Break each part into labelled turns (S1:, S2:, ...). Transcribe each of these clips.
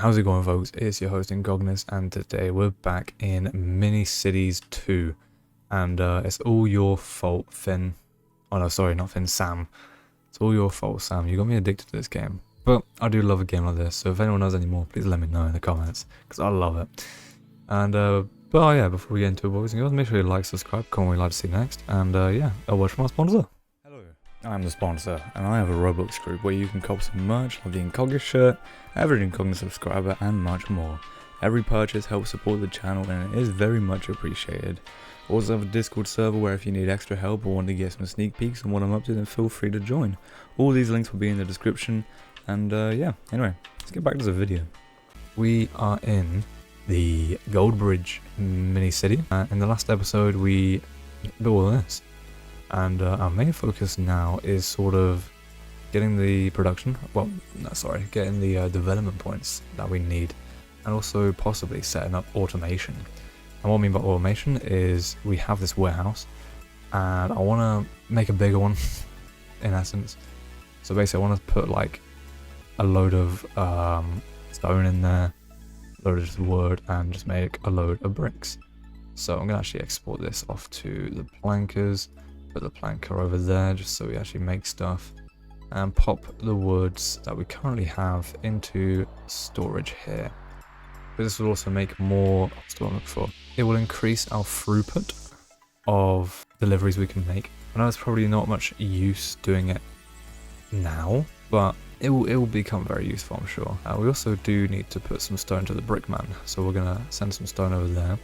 S1: How's it going, folks? It's your host Incognis, and today we're back in Mini Cities 2, and it's all your fault, Finn. Oh no, sorry, not Finn, Sam. It's all your fault, Sam. You got me addicted to this game, but I do love a game like this. So if anyone knows any more, please let me know in the comments, because I love it. And but oh yeah, before we get into it, boys and girls, make sure you like, subscribe, comment what you'd like to see next, and yeah, a word from our sponsor. I'm the sponsor, and I have a Roblox group where you can cop some merch like the Incognis shirt, average Incognis subscriber, and much more. Every purchase helps support the channel and it is very much appreciated. Also have a Discord server where if you need extra help or want to get some sneak peeks on what I'm up to, then feel free to join. All these links will be in the description, and yeah, anyway, let's get back to the video. We are in the GoldBridge mini city. In the last episode we built all this. And our main focus now is sort of getting the production, getting the development points that we need, and also possibly setting up automation. And what I mean by automation is we have this warehouse, and I want to make a bigger one, in essence. So basically I want to put like a load of stone in there, a load of just wood, and just make a load of bricks. So I'm going to actually export this off to the plankers. Put the planker over there just so we actually make stuff, and pop the woods that we currently have into storage here. But this will also make more, what's the one I'm looking for? It will increase our throughput of deliveries we can make. I know it's probably not much use doing it now, but it will become very useful, I'm sure. We also do need to put some stone to the brickman, so we're gonna send some stone over there.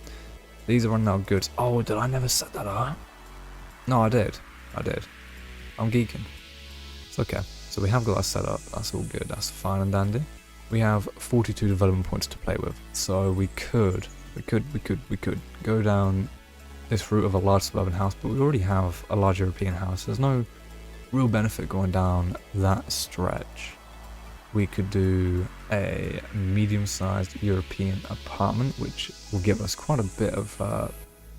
S1: These are running out of goods. Oh, did I never set that up? No, I did. I'm geeking. It's okay. So we have got that set up. That's all good. That's fine and dandy. We have 42 development points to play with. So we could go down this route of a large suburban house, but we already have a large European house. There's no real benefit going down that stretch. We could do a medium-sized European apartment, which will give us quite a bit of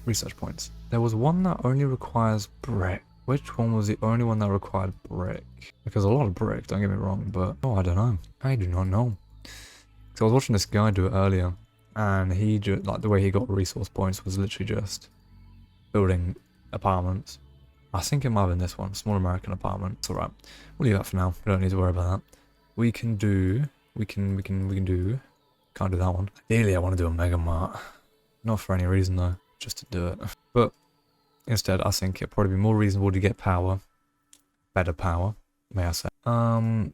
S1: research points. There was one that only requires brick. Which one was the only one that required brick? Because a lot of brick, don't get me wrong, but oh, I don't know. I do not know. So I was watching this guy do it earlier, and he just, like, the way he got resource points was literally just building apartments. I think it might have been this one, small American apartment. It's alright. We'll leave that for now. We don't need to worry about that. We can do, can't do that one. Ideally, I want to do a mega mart. Not for any reason though, just to do it. But instead, I think it'd probably be more reasonable to get power. Better power, may I say. I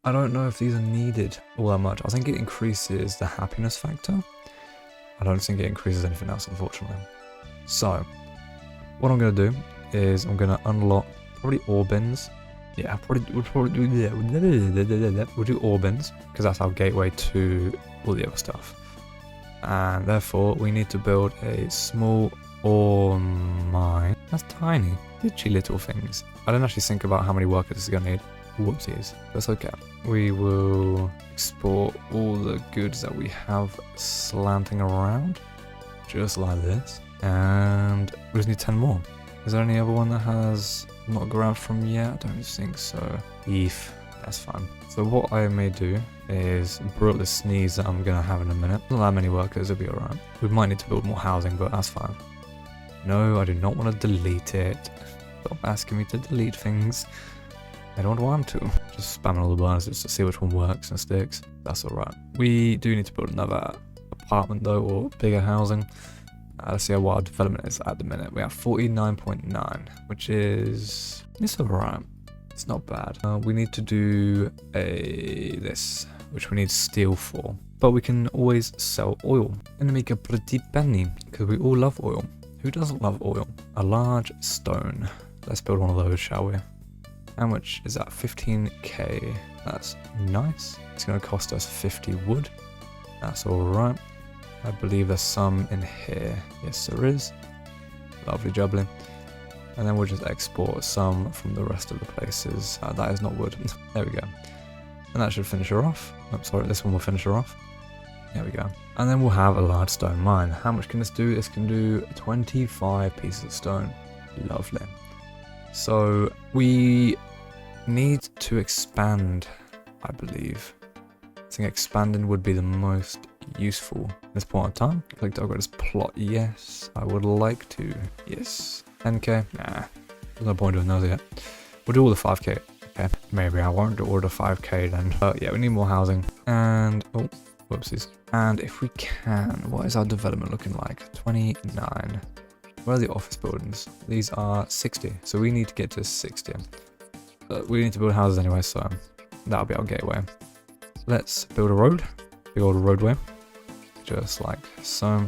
S1: don't know if these are needed all that much. I think it increases the happiness factor. I don't think it increases anything else, unfortunately. So, what I'm going to do is I'm going to unlock probably ore bins. Yeah, we'll do ore bins, because that's our gateway to all the other stuff. And therefore, we need to build a small ore mine. That's tiny. Literally little things. I didn't actually think about how many workers this is going to need. Whoopsies. That's okay. We will export all the goods that we have slanting around. Just like this. And we just need 10 more. Is there any other one that has not grabbed from yet? I don't think so. Eef. That's fine. So what I may do is brew up the sneeze that I'm going to have in a minute. Not that many workers, it'll be alright. We might need to build more housing, but that's fine. No, I do not want to delete it. Stop asking me to delete things. I don't want to. Just spamming all the buttons just to see which one works and sticks. That's alright. We do need to build another apartment though, or bigger housing. Let's see what our development is at the minute. We have 49.9, which is... it's alright. It's not bad. We need to do this, which we need steel for. But we can always sell oil and make a pretty penny, because we all love oil. Who doesn't love oil? A large stone. Let's build one of those, shall we? How much is that? 15k. That's nice. It's going to cost us 50 wood. That's alright. I believe there's some in here. Yes, there is. Lovely jubbly. And then we'll just export some from the rest of the places. That is not wood. There we go. And that should finish her off. I'm sorry, this one will finish her off. There we go. And then we'll have a large stone mine. How much can this do? This can do 25 pieces of stone. Lovely. So we need to expand, I believe. I think expanding would be the most useful at this point in time. Click to upgrade this plot. Yes, I would like to. Yes. 10k? Nah. There's no point doing those yet. We'll do all the 5k. Okay. Maybe I won't do all the 5k then. But yeah, we need more housing. And, oh, whoopsies. And if we can, what is our development looking like? 29. Where are the office buildings? These are 60. So we need to get to 60. But we need to build houses anyway, so that'll be our gateway. Let's build a road. Big old roadway. Just like so.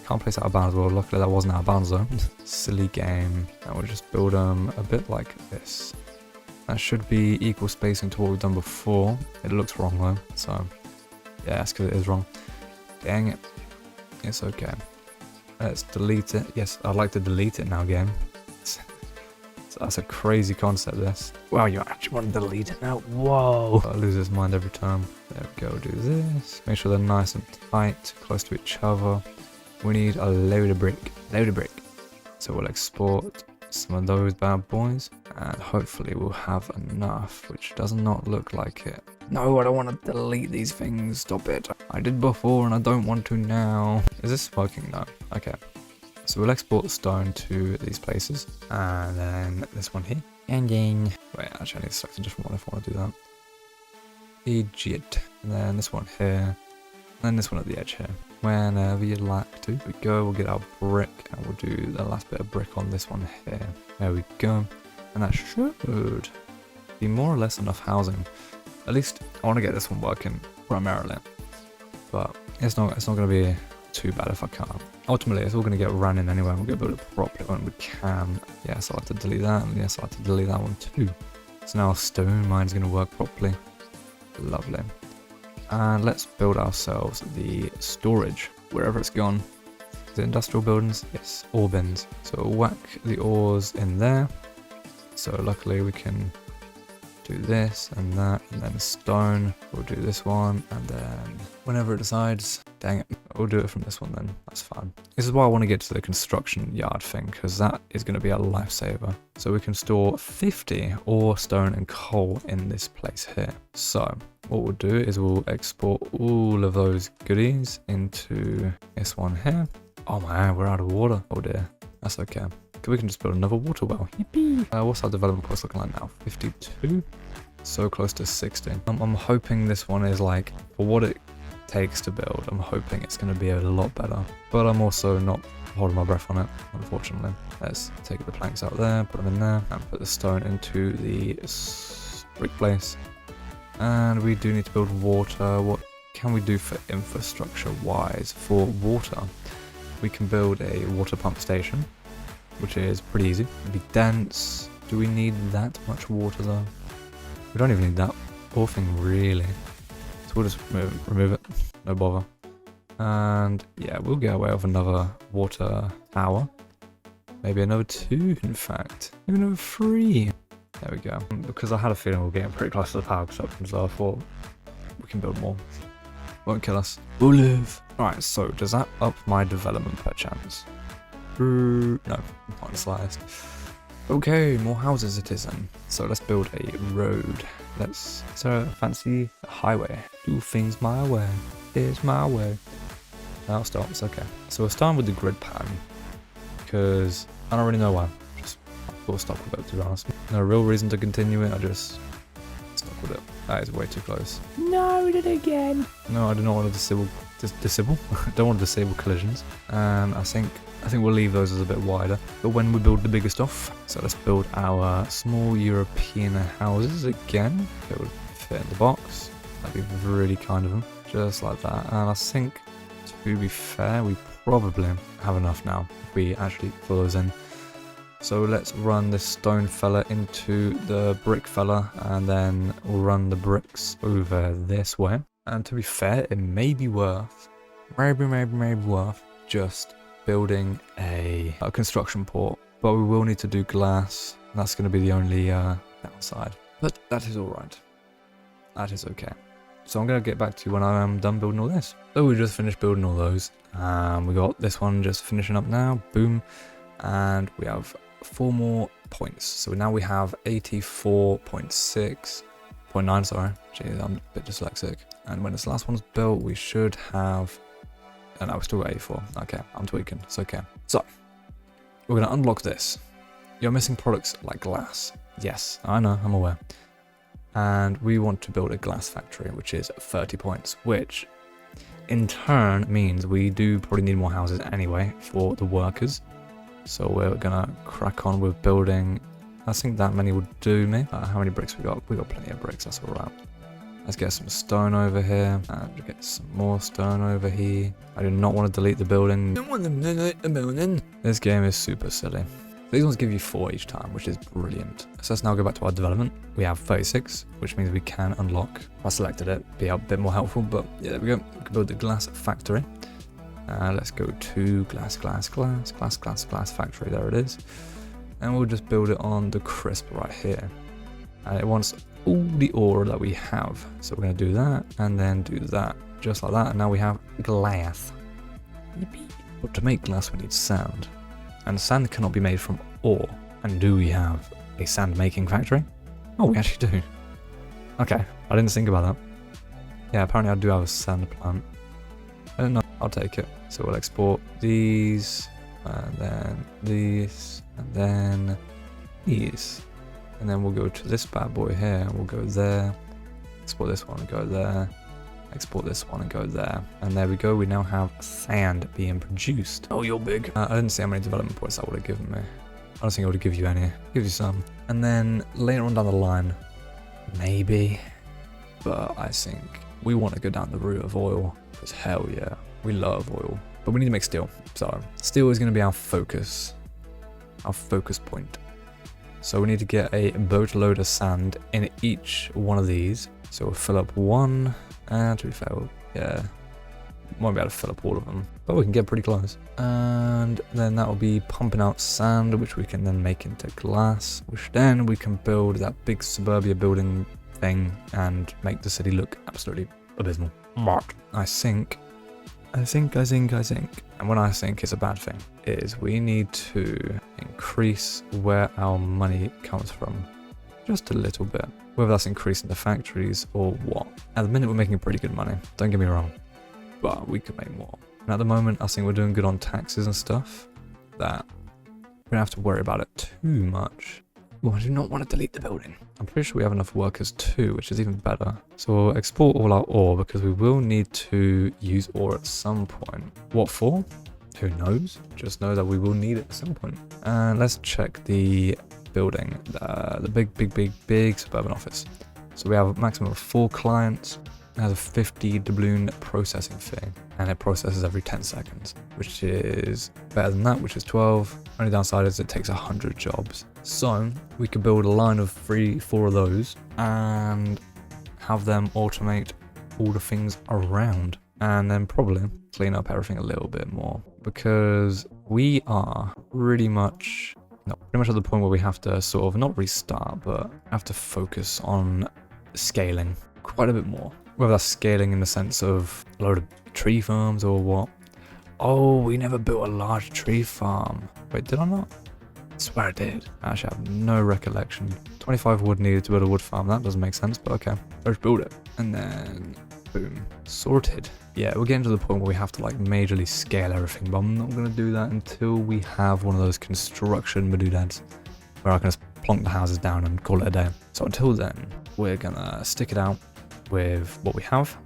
S1: Can't place out of bounds. Well, luckily that wasn't out of bounds though. Silly game. And we'll just build them a bit like this. That should be equal spacing to what we've done before. It looks wrong though. So yeah, that's because it is wrong. Dang it. It's okay. Let's delete it. Yes, I'd like to delete it now, game. So that's a crazy concept, this. Wow, you actually want to delete it now? Whoa! I lose his mind every time. There we go, do this. Make sure they're nice and tight, close to each other. We need a load of brick. So we'll export some of those bad boys. And hopefully we'll have enough, which does not look like it. No, I don't want to delete these things. Stop it. I did before and I don't want to now. Is this working? No. Okay. So we'll export stone to these places. And then this one here. And then... Wait, actually I need to select a different one if I want to do that. Egypt. And then this one here. And then this one at the edge here. Whenever you'd like to. We go, we'll get our brick. And we'll do the last bit of brick on this one here. There we go. And that should be more or less enough housing. At least I want to get this one working primarily. But it's not going to be too bad if I can't. Ultimately, it's all going to get running anyway. We're going to build it properly when we can. Yes, I'll have to delete that. And yes, I'll have to delete that one too. So now our stone mine's going to work properly. Lovely. And let's build ourselves the storage wherever it's gone. Is it industrial buildings? Yes, ore bins. So we'll whack the ores in there. So luckily we can do this and that, and then stone. We'll do this one, and then whenever it decides, dang it, we'll do it from this one then. That's fine. This is why I want to get to the construction yard thing, because that is going to be a lifesaver. So we can store 50 ore, stone, and coal in this place here. So what we'll do is we'll export all of those goodies into this one here. Oh man, we're out of water. Oh dear, that's okay. We can just build another water well. Yippee! What's our development cost looking like now? 52? So close to 60. I'm hoping this one is like, for what it takes to build, I'm hoping it's going to be a lot better. But I'm also not holding my breath on it, unfortunately. Let's take the planks out there, put them in there, and put the stone into the brick place. And we do need to build water. What can we do for infrastructure-wise? For water, we can build a water pump station, which is pretty easy. It'll be dense. Do we need that much water though? We don't even need that poor thing really. So we'll just remove it. No bother. And yeah, we'll get away with another water tower. Maybe another 2 in fact. Maybe another 3. There we go. Because I had a feeling we were getting pretty close to the power consumption, so I thought we can build more. Won't kill us. We'll live. Alright, so does that up my development per chance? No, not the slightest. Okay, more houses it is then. So let's build a road. Is there a fancy highway? Do things my way. It's my way. Now stop, it's okay. So we're starting with the grid pattern. Because I don't really know why. Just we'll stop with it, to be honest. No real reason to continue it, I just stuck with it. That is way too close. No, we did it again. No, I do not want to disable. Don't want to disable collisions. And I think we'll leave those as a bit wider. But when we build the bigger stuff, so let's build our small European houses again. That would fit in the box. That'd be really kind of them. Just like that. And I think, to be fair, we probably have enough now if we actually fill those in. So let's run this stone fella into the brick fella, and then we'll run the bricks over this way. And to be fair, it may be worth, maybe worth just building a construction port. But we will need to do glass. That's going to be the only downside. But that is alright. That is okay. So I'm going to get back to you when I am done building all this. So we just finished building all those. We got this one just finishing up now. Boom. And we have 4 more points. So now we have 84.6.9, sorry. Jeez, I'm a bit dyslexic. And when this last one's built, we should have... And I was still got 84. Okay, I'm tweaking. It's okay. So, we're going to unblock this. You're missing products like glass. Yes, I know, I'm aware. And we want to build a glass factory, which is 30 points, which in turn means we do probably need more houses anyway for the workers. So we're going to crack on with building. I think that many would do me. How many bricks we got? We got plenty of bricks, that's alright. Let's get some stone over here, and get some more stone over here. I do not want to delete the building. Don't want to delete the building. This game is super silly. These ones give you 4 each time, which is brilliant. So let's now go back to our development. We have 36, which means we can unlock. If I selected it, be a bit more helpful, but yeah, there we go. We can build the glass factory. Let's go to glass factory. There it is. And we'll just build it on the crisp right here. And it wants all the ore that we have. So we're going to do that and then do that. Just like that. And now we have glass. Yippee. But to make glass, we need sand. And sand cannot be made from ore. And do we have a sand making factory? Oh, we actually do. Okay, I didn't think about that. Yeah, apparently I do have a sand plant. I don't know, I'll take it. So we'll export these, and then these, and then these. And then we'll go to this bad boy here, and we'll go there. Export this one and go there. Export this one and go there. And there we go, we now have sand being produced. Oh, you're big. I didn't see how many development points that would have given me. I don't think it would give you any. Give you some. And then later on down the line, maybe. But I think we want to go down the route of oil. Because hell yeah, we love oil. But we need to make steel. So steel is going to be our focus point. So we need to get a boatload of sand in each one of these. So we'll fill up one. And to be fair, yeah, won't be able to fill up all of them, but we can get pretty close. And then that will be pumping out sand, which we can then make into glass, which then we can build that big suburbia building thing and make the city look absolutely abysmal. But I think, and when I think it's a bad thing, is we need to increase where our money comes from just a little bit. Whether that's increasing the factories or what. At the minute we're making pretty good money, don't get me wrong, but we could make more. And at the moment I think we're doing good on taxes and stuff, that we don't have to worry about it too much. Well, I do not want to delete the building. I'm pretty sure we have enough workers too, which is even better. So we'll export all our ore because we will need to use ore at some point. What for? Who knows? Just know that we will need it at some point. And let's check the building, the big suburban office. So we have a maximum of 4 clients. It has a 50 doubloon processing fee, and it processes every 10 seconds, which is better than that, which is 12. Only downside is it takes 100 jobs. So we could build a line of 3-4 of those and have them automate all the things around, and then probably clean up everything a little bit more, because we are pretty much at the point where we have to sort of not restart, but have to focus on scaling quite a bit more. Whether that's scaling in the sense of a load of tree farms or what. Oh, we never built a large tree farm. Wait, did I not? I swear I did. I actually have no recollection. 25 wood needed to build a wood farm. That doesn't make sense, but okay. Let's build it. And then, boom. Sorted. Yeah, we're getting to the point where we have to like majorly scale everything, but I'm not going to do that until we have one of those construction madoodads where I can just plonk the houses down and call it a day. So until then, we're going to stick it out with what we have.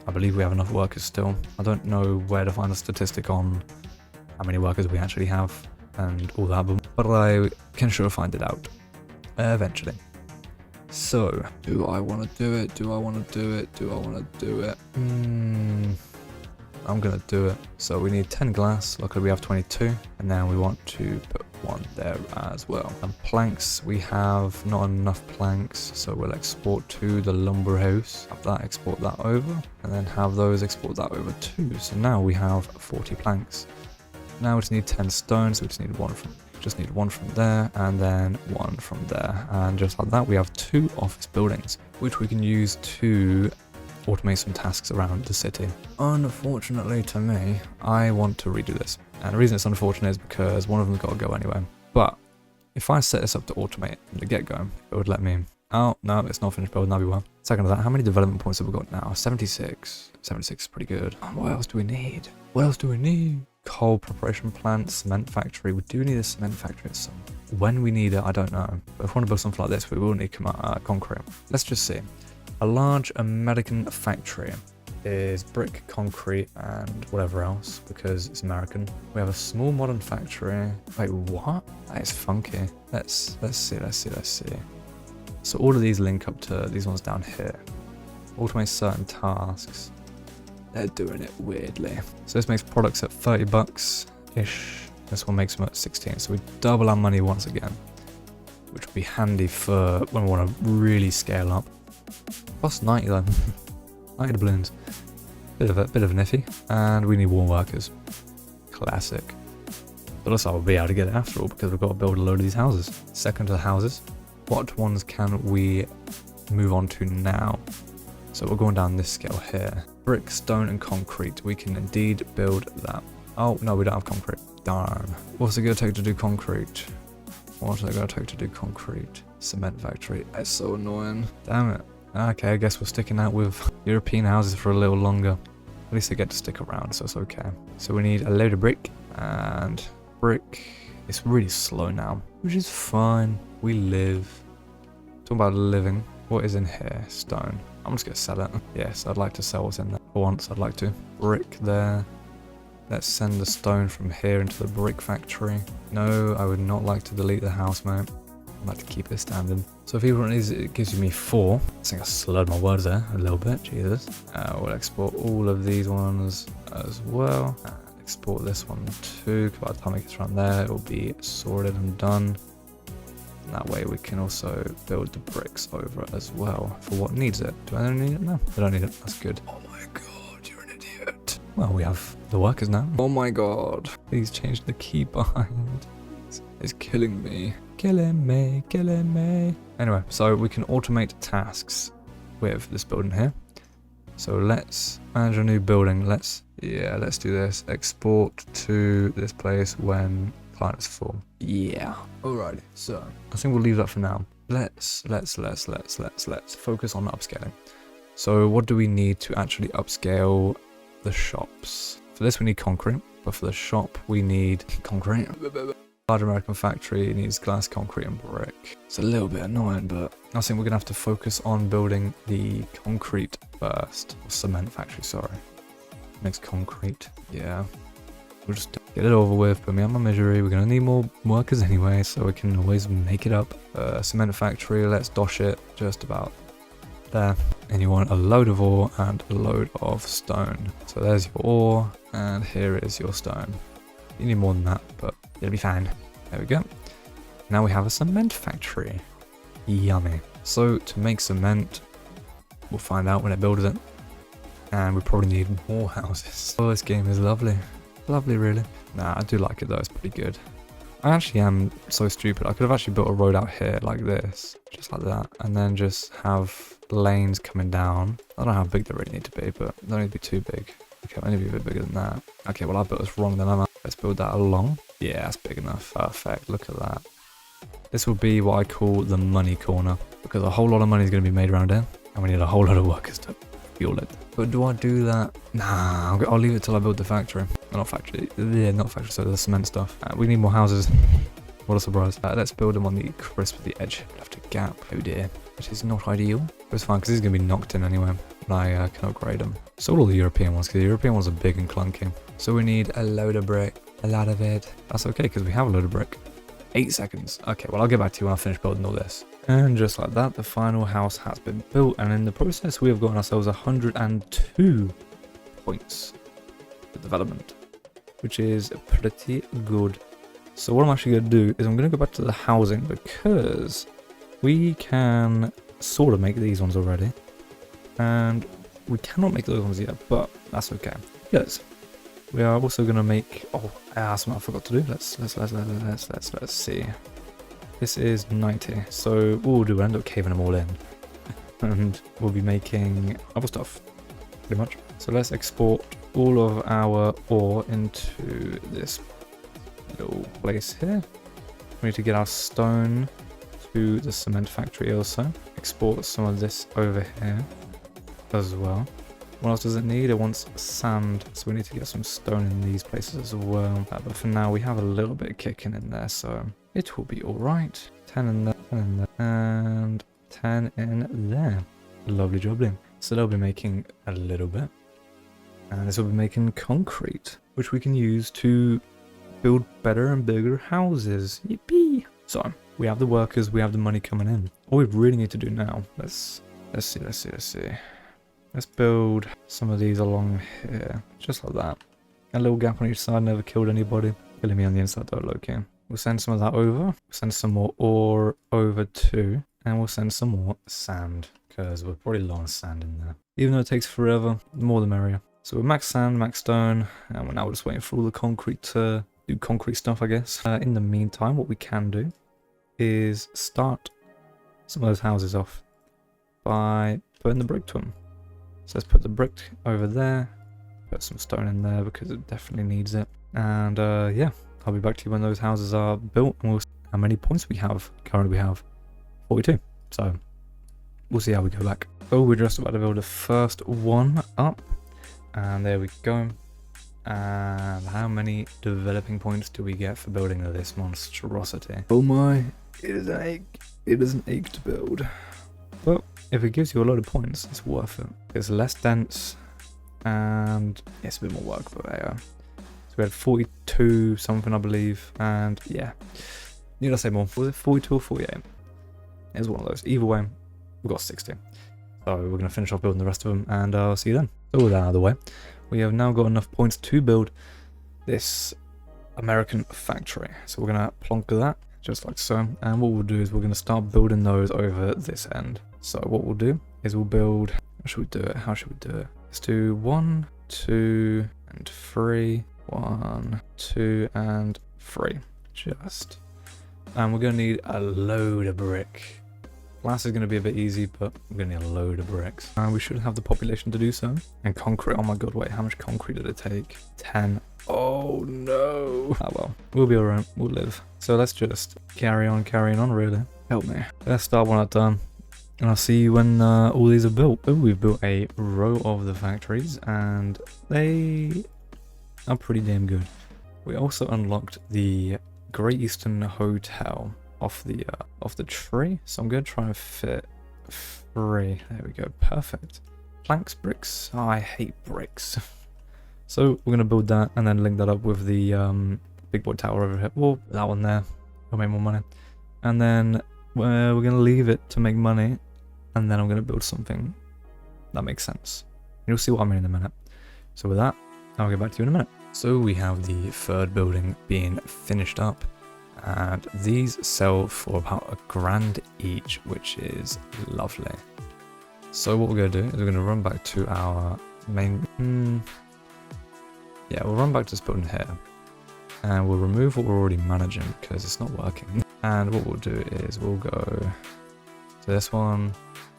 S1: I believe we have enough workers still. I don't know where to find a statistic on how many workers we actually have and all that, but I can sure find it out eventually. So, do I want to do it? Do I want to do it? Do I want to do it? I'm going to do it. So we need 10 glass. Luckily we have 22. And then we want to put one there as well. And planks, we have not enough planks. So we'll export to the lumber house. Have that, export that over. And then have those export that over too. So now we have 40 planks. Now we just need 10 stones. So we just need one from there and then one from there, and just like that we have 2 office buildings which we can use to automate some tasks around the city. Unfortunately to me, I want to redo this, and the reason it's unfortunate is because one of them's got to go anyway. But if I set this up to automate from the get-go, it would let me Oh, no, it's not finished building, that'd be well. Second of that, how many development points have we got now? 76. 76 is pretty good. What else do we need? What else do we need? Coal preparation plant, cement factory. We do need a cement factory at some. When we need it, I don't know. But if we want to build something like this, we will need concrete. Let's just see. A large American factory is brick, concrete, and whatever else, because it's American. We have a small modern factory. Wait, what? That is funky. Let's see. So all of these link up to these ones down here. Automate certain tasks. They're doing it weirdly. So this makes products at 30 bucks-ish. This one makes them at 16. So we double our money once again, which would be handy for when we want to really scale up. Plus 90 though. 90 doubloons. Bit of an iffy. And we need warm workers. Classic. But also we'll be able to get it after all because we've got to build a load of these houses. Second to the houses. What ones can we move on to now? So we're going down this scale here. Brick, stone and concrete. We can indeed build that. Oh, no, we don't have concrete. Darn. What's it going to take to do concrete? What's it going to take to do concrete? Cement factory. That's so annoying. Damn it. Okay, I guess we're sticking out with European houses for a little longer. At least they get to stick around, so it's okay. So we need a load of brick. And brick. It's really slow now, which is fine. We live. Talking about living. What is in here? Stone. I'm just going to sell it. Yes, I'd like to sell what's in there. For once, I'd like to. Brick there. Let's send the stone from here into the brick factory. No, I would not like to delete the house, mate. I'd like to keep it standing. So if you want these, it gives me 4. I think I slurred my words there a little bit. Jesus. We'll export all of these ones as well. Export this one too. By the time it gets around there, it will be sorted and done. And that way we can also build the bricks over it as well for what needs it. Do I don't need it? No, I don't need it. That's good. Oh my god, you're an idiot. Well, we have the workers now. Oh my god. Please change the key behind. It's killing me. Killing me, killing me. Anyway, so we can automate tasks with this building here. So let's manage a new building. Let's do this. Export to this place when client is full. Yeah. Alrighty. So I think we'll leave that for now. Let's focus on upscaling. So what do we need to actually upscale the shops? For this we need concrete, but for the shop we need concrete. Large American factory needs glass, concrete and brick. It's a little bit annoying, but I think we're gonna have to focus on building the concrete first. Or cement factory, sorry. Next concrete. Yeah. We'll just get it over with, put me on my misery. We're going to need more workers anyway, so we can always make it up. Cement factory, let's dosh it just about there. And you want a load of ore and a load of stone. So there's your ore, and here is your stone. You need more than that, but it'll be fine. There we go. Now we have a cement factory. Yummy. So to make cement, we'll find out when it builds it. And we probably need more houses. Oh, this game is lovely. Lovely, really. Nah, I do like it though, it's pretty good. I actually am so stupid. I could have actually built a road out here like this, just like that, and then just have lanes coming down. I don't know how big they really need to be, but they don't need to be too big. Okay, I need to be a bit bigger than that. Okay, well I built this wrong then, let's build that along. Yeah, that's big enough. Perfect, look at that. This will be what I call the money corner, because a whole lot of money is going to be made around here, and we need a whole lot of workers to fuel it. But do I do that? Nah, I'll leave it till I build the factory. Not factory, yeah, not factory, so the cement stuff. We need more houses. What a surprise. Let's build them on the crisp of the edge. Left a gap, oh dear. Which is not ideal. But it's fine, because he's going to be knocked in anyway. And I can upgrade them. So all the European ones, because the European ones are big and clunky. So we need a load of brick. A lot of it. That's okay, because we have a load of brick. 8 seconds. Okay, well I'll get back to you when I finish building all this. And just like that, the final house has been built. And in the process, we have gotten ourselves 102 points for development, which is pretty good. So what I'm actually going to do is I'm going to go back to the housing, because we can sort of make these ones already. And we cannot make those ones yet, but that's okay. Because we are also going to make... Oh, that's what I forgot to do. Let's see. This is 90. So what we'll do, we'll end up caving them all in. And we'll be making other stuff, pretty much. So let's export all of our ore into this little place here. We need to get our stone to the cement factory also. export some of this over here as well. What else does it need? It wants sand, so we need to get some stone in these places as well. But for now, we have a little bit kicking in there, so it will be alright. 10 in there, 10 in there, and 10 in there. Lovely jubbly. So they'll be making a little bit. And this will be making concrete, which we can use to build better and bigger houses. Yippee! So, we have the workers, we have the money coming in. All we really need to do now, let's see. Let's build some of these along here, just like that. A little gap on each side, never killed anybody. Killing me on the inside though, Loki. We'll send some of that over. We'll send some more ore over too. And we'll send some more sand, because we're probably low on sand in there. Even though it takes forever, the more the merrier. So we're max sand, max stone, and we're now just waiting for all the concrete to do concrete stuff, I guess. In the meantime, what we can do is start some of those houses off by putting the brick to them. So let's put the brick over there, put some stone in there because it definitely needs it. And yeah, I'll be back to you when those houses are built and we'll see how many points we have. Currently we have 42, so we'll see how we go back. So we're just about to build the first one up, and there we go. And how many developing points do we get for building this monstrosity? Oh my, it is an ache. It is an ache to build. But if it gives you a lot of points, it's worth it. It's less dense and it's a bit more work, but yeah. So we had 42 something, I believe, and yeah. Need I say more? Was it 42 or 48? It was one of those. Either way, we've got 60. So we're going to finish off building the rest of them, and I'll see you then. So with that out of the way, we have now got enough points to build this American factory. So we're going to plonk that, just like so. And what we'll do is we're going to start building those over this end. So what we'll do is we'll build, how should we do it? How should we do it? Let's do 1, 2, and 3. 1, 2, and 3. Just. And we're going to need a load of brick. Glass is going to be a bit easy, but we're going to need a load of bricks. And we should have the population to do so. And concrete, oh my god, wait, how much concrete did it take? 10. Oh no. Oh well, we'll be alright, we'll live. So let's just carrying on really. Help me. Let's start one at a time. And I'll see you when all these are built. Oh, we've built a row of the factories, and they are pretty damn good. We also unlocked the Great Eastern Hotel off the tree, so I'm going to try and fit 3. There we go, perfect. Planks, bricks. Oh, I hate bricks. So we're going to build that and then link that up with the big boy tower over here. Well, that one there will make more money. And then we're going to leave it to make money, and then I'm going to build something that makes sense. You'll see what I mean in a minute. So with that, I'll get back to you in a minute. So we have the third building being finished up, and these sell for about $1,000 each, which is lovely. So what we're going to do is we're going to run back to our main... yeah, we'll run back to this building here, and we'll remove what we're already managing because it's not working. And what we'll do is we'll go to this one,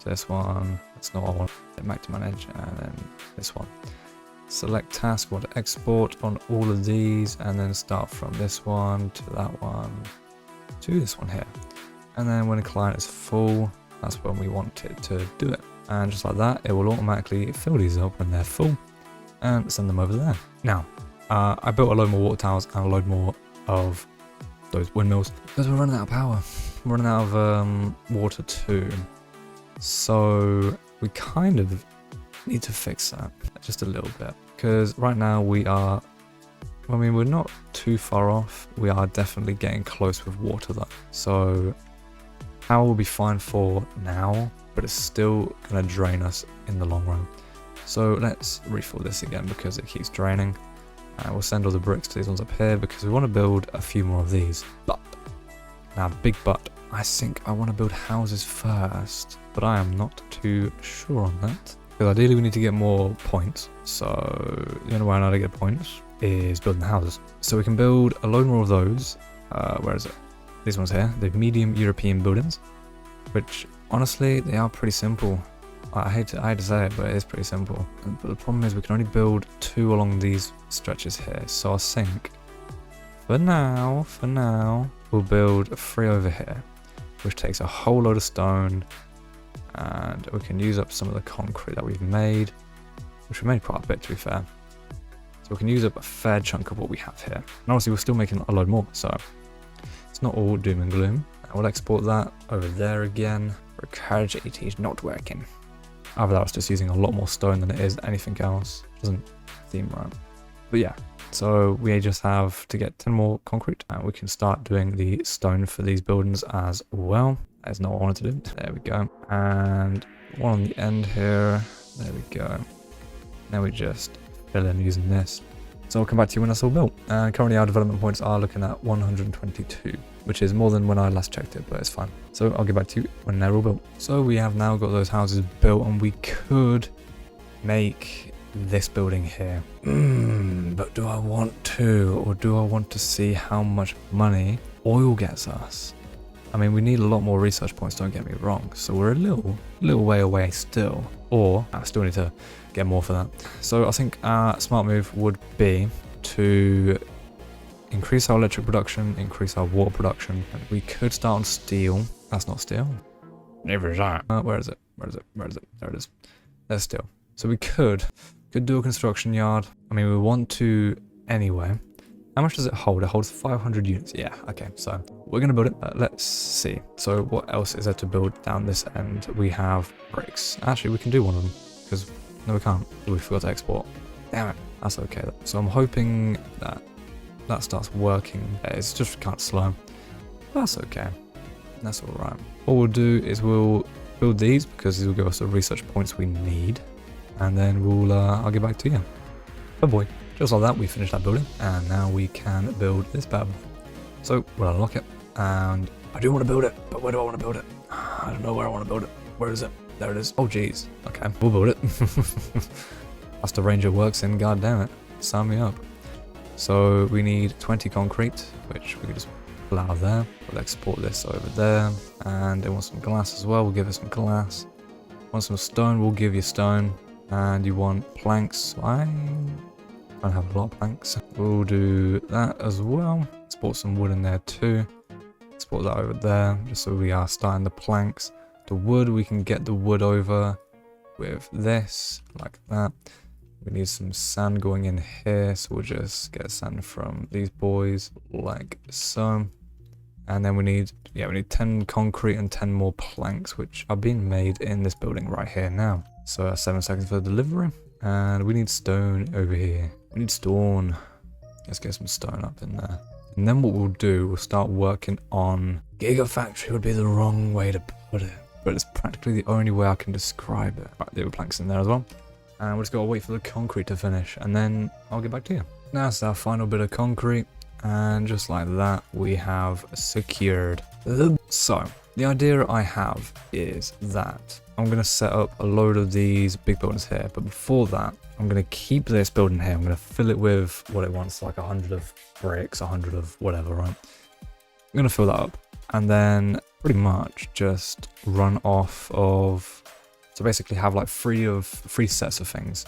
S1: that's not what I want, back to manage, and then this one. Select task, what to export on all of these, and then start from this one to that one to this one here. And then when a client is full, that's when we want it to do it. And just like that, it will automatically fill these up when they're full and send them over there. Now, I built a load more water towers and a load more of those windmills because we're running out of power. We're running out of water too. So we kind of need to fix that just a little bit, because right now we are, I mean, we're not too far off. We are definitely getting close with water though. So power will be fine for now, but it's still going to drain us in the long run. So let's refill this again because it keeps draining. And we'll send all the bricks to these ones up here because we want to build a few more of these. But, now big but, I think I want to build houses first, but I am not too sure on that. Because ideally we need to get more points. So the only way I know how to get points is building the houses. So we can build a load more of those. Where is it? These ones here, the medium European buildings, which honestly, they are pretty simple. I hate to say it, but it is pretty simple. But the problem is we can only build 2 along these stretches here. So I think for now, we'll build 3 over here, which takes a whole load of stone And we can use up some of the concrete that we've made, which we made quite a bit to be fair. So we can use up a fair chunk of what we have here. And obviously we're still making a load more, so it's not all doom and gloom. And we'll export that over there again. Because it is not working. Either that was just using a lot more stone than it is anything else. Doesn't seem right. But yeah, so we just have to get 10 more concrete and we can start doing the stone for these buildings as well. That's not what I wanted to do. There we go. And one on the end here. There we go. Now we just fill in using this. So I'll come back to you when that's all built. And currently our development points are looking at 122, which is more than when I last checked it, but it's fine. So I'll get back to you when they're all built. So we have now got those houses built and we could make this building here. But do I want to, or do I want to see how much money oil gets us? I mean, we need a lot more research points, don't get me wrong. So we're a little way away still. Or I still need to get more for that. So I think our smart move would be to increase our electric production, increase our water production. And we could start on steel. That's not steel. Never is that. Where is it? Where is it? Where is it? There it is. There's steel. So we could do a construction yard. I mean, we want to anyway. How much does it hold? It holds 500 units. Yeah, okay, so we're going to build it. Let's see. So what else is there to build down this end? We have bricks. Actually, we can do one of them because no, we can't. We forgot to export. Damn it. That's okay though. So I'm hoping that that starts working. It's just kind of slow. That's okay. That's all right. What we'll do is we'll build these because these will give us the research points we need. And then we'll, I'll get back to you. Oh boy. Just like that, we finished that building, and now we can build this bad boy. So we'll unlock it, and I do want to build it, but where do I want to build it? I don't know where I want to build it. Where is it? There it is. Oh geez. Okay, we'll build it. That's the range it works in. God damn it, sign me up. So we need 20 concrete, which we can just plow there. We'll export this over there, and they want some glass as well. We'll give it some glass. Want some stone? We'll give you stone. And you want planks? I don't have a lot of planks. We'll do that as well. Export some wood in there too. Export that over there, just so we are starting the planks. The wood, we can get the wood over with this, like that. We need some sand going in here, so we'll just get sand from these boys, like so. And then we need 10 concrete and 10 more planks, which are being made in this building right here now. So 7 seconds for delivery. And we need stone over here. We need stone. Let's get some stone up in there. And then what we'll do, we'll start working on... Gigafactory would be the wrong way to put it, but it's practically the only way I can describe it. Right, there were planks in there as well. And we're just gotta wait for the concrete to finish, and then I'll get back to you. Now it's our final bit of concrete, and just like that, we have secured the... So, the idea I have is that I'm going to set up a load of these big buildings here, but before that, I'm going to keep this building here. I'm going to fill it with what it wants, like 100 of bricks, 100 of whatever, right? I'm going to fill that up, and then pretty much just run off of... So basically have like three sets of things,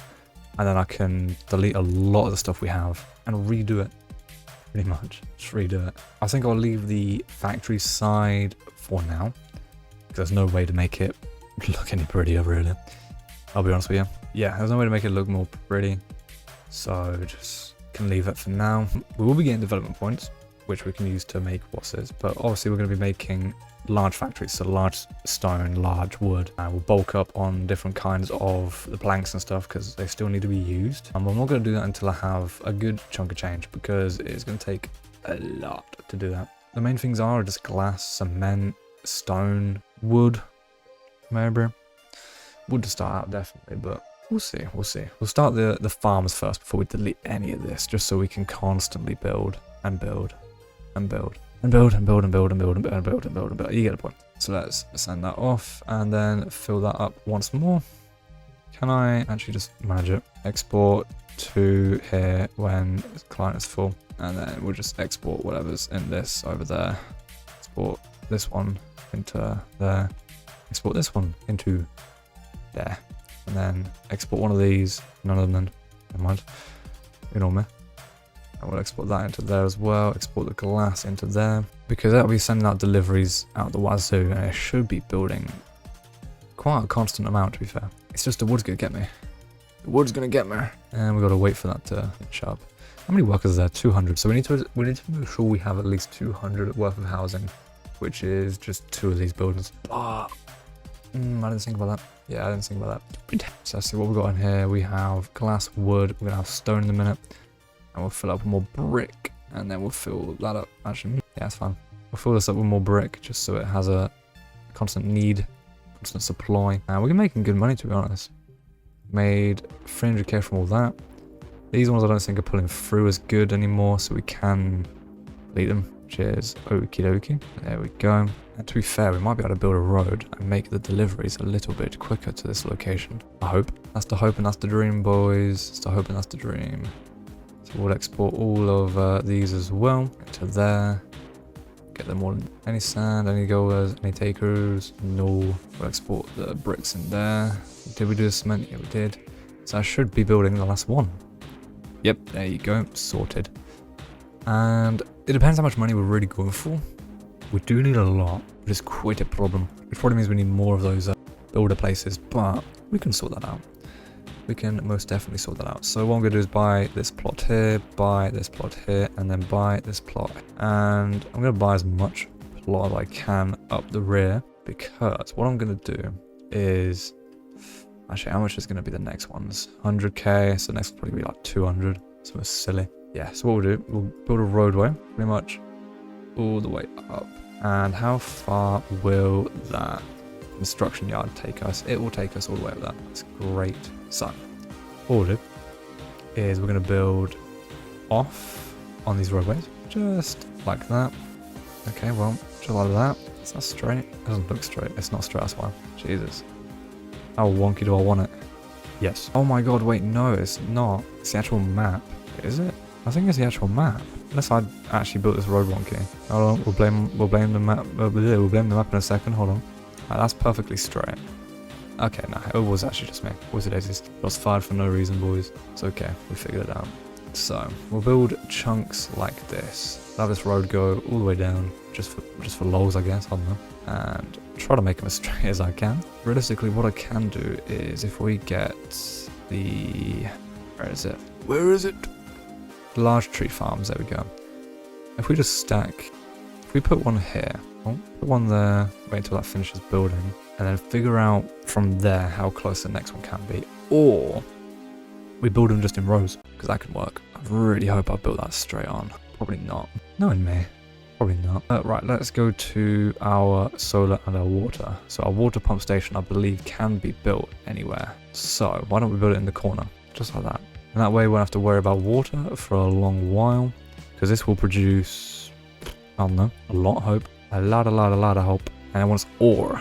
S1: and then I can delete a lot of the stuff we have and redo it. Pretty much, just redo it. I think I'll leave the factory side for now, because there's no way to make it look any prettier, really. I'll be honest with you. Yeah, there's no way to make it look more pretty, so just can leave it for now. We will be getting development points, which we can use to make bosses, but obviously we're going to be making large factories, so large stone, large wood, and we'll bulk up on different kinds of the planks and stuff because they still need to be used. I'm not going to do that until I have a good chunk of change because it's going to take a lot to do that. The main things are just glass, cement, stone, wood, maybe. Wood to start out, definitely, but we'll see, we'll see. We'll start the farms first before we delete any of this, just so we can constantly build and build and build. And build and build and build and build and build and build and build and build. You get the point. So let's send that off and then fill that up once more. Can I actually just manage it? Export to here when the client is full. And then we'll just export whatever's in this over there. Export this one into there. Export this one into there. And then export one of these. None of them then. Never mind. Ignore me. And we'll export that into there as well. Export the glass into there. Because that'll be sending out deliveries out the wazoo. And it should be building quite a constant amount, to be fair. It's just the wood's gonna get me. The wood's gonna get me. And we gotta wait for that to finish up. How many workers are there? 200. So we need to make sure we have at least 200 worth of housing, which is just 2 of these buildings. I didn't think about that. Yeah, I didn't think about that. So let's see what we've got in here. We have glass, wood. We're gonna have stone in a minute, and we'll fill up with more brick, and then we'll fill that up. Actually, yeah, that's fine. We'll fill this up with more brick, just so it has a constant need, constant supply. And we're making good money, to be honest. Made 300k from all that. These ones I don't think are pulling through as good anymore, so we can delete them, which is okie dokie. There we go. And to be fair, we might be able to build a road and make the deliveries a little bit quicker to this location. I hope. That's the hope and that's the dream, boys. That's the hope and that's the dream. So we'll export all of these as well into there. Get them all. Any sand, any goers, any takers? No. We'll export the bricks in there. Did we do the cement? Yeah, we did. So I should be building the last one. Yep, there you go. Sorted. And it depends how much money we're really going for. We do need a lot, which is quite a problem. Which probably means we need more of those builder places, but we can sort that out. We can most definitely sort that out. So what I'm going to do is buy this plot here, buy this plot here, and then buy this plot. And I'm going to buy as much plot as I can up the rear, because what I'm going to do is... Actually, how much is going to be the next ones? 100k, so the next will probably be like 200. So it's silly. Yeah, so what we'll do, we'll build a roadway, pretty much all the way up. And how far will that construction yard take us? It will take us all the way up there. That's great. So, what we'll do is we're going to build off on these roadways, just like that. Okay, well, just like that. It's not straight. It doesn't look straight. It's not straight, that's why. Jesus. How wonky do I want it? Yes. Oh my god, wait, no, it's not. It's the actual map. Is it? I think it's the actual map. Unless I actually built this road wonky. Hold on, we'll blame the map. We'll blame the map in a second. Hold on. Right, that's perfectly straight. Okay, no, it was actually just me. Was it daisies? I was fired for no reason, boys. It's okay. We figured it out. So we'll build chunks like this. Have this road go all the way down, just for lols, I guess. I don't know. And try to make them as straight as I can. Realistically, what I can do is if we get the... Where is it? Where is it? Large tree farms, there we go. If we just stack... If we put one here, put one there, wait until that finishes building, and then figure out from there how close the next one can be. Or we build them just in rows, because that can work. I really hope I built that straight on. Probably not. Knowing me. Probably not. Right, let's go to our solar and our water. So our water pump station, I believe, can be built anywhere. So why don't we build it in the corner? Just like that. And that way we won't have to worry about water for a long while. Because this will produce, I don't know, a lot of hope. A lot of hope. And it wants ore.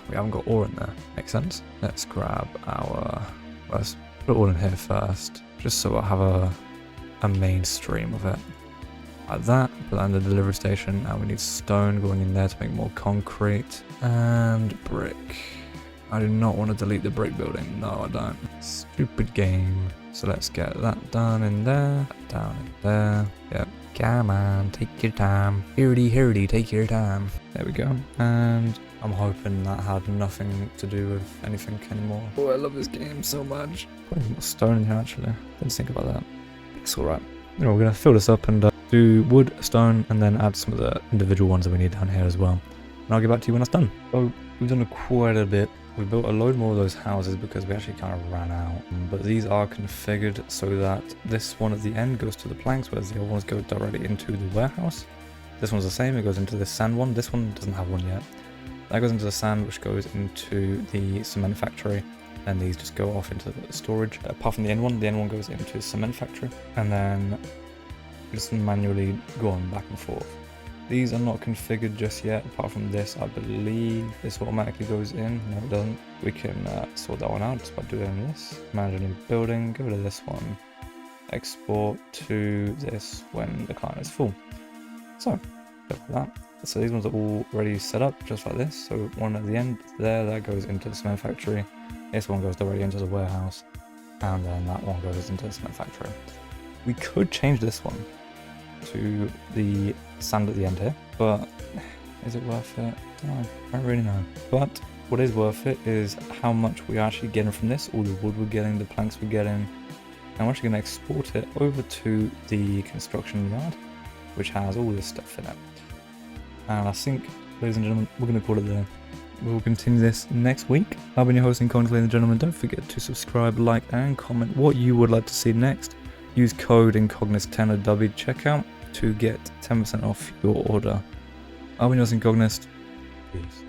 S1: We haven't got ore in there. Makes sense. Let's grab our... Let's put it all in here first. Just so I have a main stream of it. Like that, put that in the delivery station, and we need stone going in there to make more concrete, and brick. I do not want to delete the brick building, no I don't. Stupid game. So let's get that done in there, down in there, yep. Come on, take your time. Hirdy, take your time. There we go, and I'm hoping that had nothing to do with anything anymore. Oh, I love this game so much. Putting more stone in here actually, didn't think about that. It's alright. You know, we're going to fill this up and do wood, stone, and then add some of the individual ones that we need down here as well. And I'll get back to you when that's done. So we've done quite a bit. We built a load more of those houses because we actually kind of ran out. But these are configured so that this one at the end goes to the planks, whereas the other ones go directly into the warehouse. This one's the same, it goes into the sand one. This one doesn't have one yet. That goes into the sand, which goes into the cement factory. And these just go off into the storage. Apart from the end one goes into the cement factory. And then just manually go on back and forth. These are not configured just yet, apart from this. I believe this automatically goes in. No, it doesn't. We can sort that one out just by doing this. Manage a new building, go to this one. Export to this when the client is full. So, go for that. So these ones are all already set up just like this. So one at the end there, that goes into the cement factory. This one goes directly into the warehouse. And then that one goes into the cement factory. We could change this one to the sand at the end here, but is it worth it? I don't really know. But what is worth it is how much we're actually getting from this, all the wood we're getting, the planks we're getting. I'm actually going to export it over to the construction yard, which has all this stuff in it. And I think, ladies and gentlemen, we're going to call it there. We'll continue this next week. I've been your host, Incognito, ladies and gentlemen. Don't forget to subscribe, like, and comment what you would like to see next. Use code Incognis10 at W checkout to get 10% off your order. I've been your host, Incognis. Peace.